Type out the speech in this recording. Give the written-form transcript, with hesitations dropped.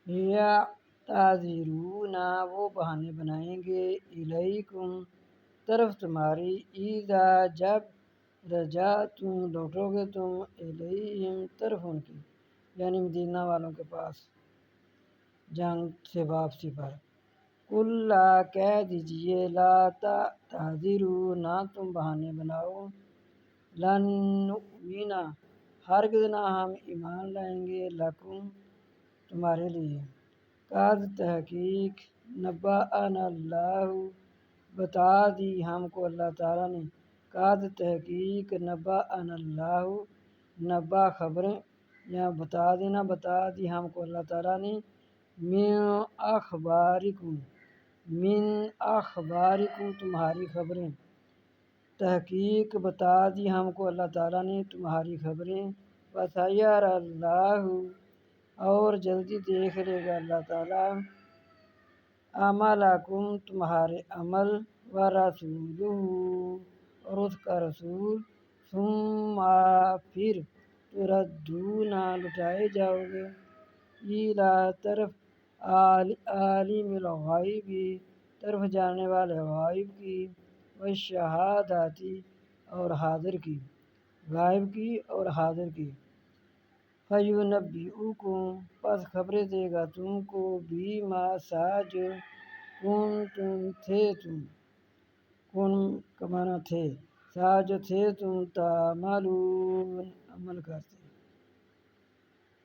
یا تعذرون وہ بہانے بنائیں گے الیکم طرف تمہاری اذا جب رجعتم لوٹو گے تم الیہم طرف ان کی، یعنی مدینہ والوں کے پاس جنگ سے واپسی پر۔ قل لا کہہ دیجئے لا تعذروا نہ تم بہانے بناؤ، لن نؤمن ہرگز نہ ہم ایمان لائیں گے لکم تمہارے لیے، قد تحقیق نبأنا اللہ بتا دی ہم کو اللہ تعالیٰ نے، قد تحقیق نبأنا اللہ نبا خبریں یا بتا دینا بتا دی ہم کو اللہ تعالیٰ نے، من اخبارکم تمہاری خبریں، تحقیق بتا دی ہم کو اللہ تعالیٰ نے تمہاری خبریں، وسیرى اللہ اور جلدی دیکھ لے گا اللہ تعالیٰ اعمالکم تمہارے عمل، ورسولہ اور اس کا رسول، ثم پھر تردون لوٹائے جاؤ گے، الی طرف عالم الغیب طرف جاننے والے غائب کی، والشہادۃ اور حاضر کی، غائب کی اور حاضر کی، فینبئکم پس خبریں دے گا تم کو بما ساج کنتم تھے تم، کن کا معنی تھے، ساج تھے تم تعملون عمل کرتے۔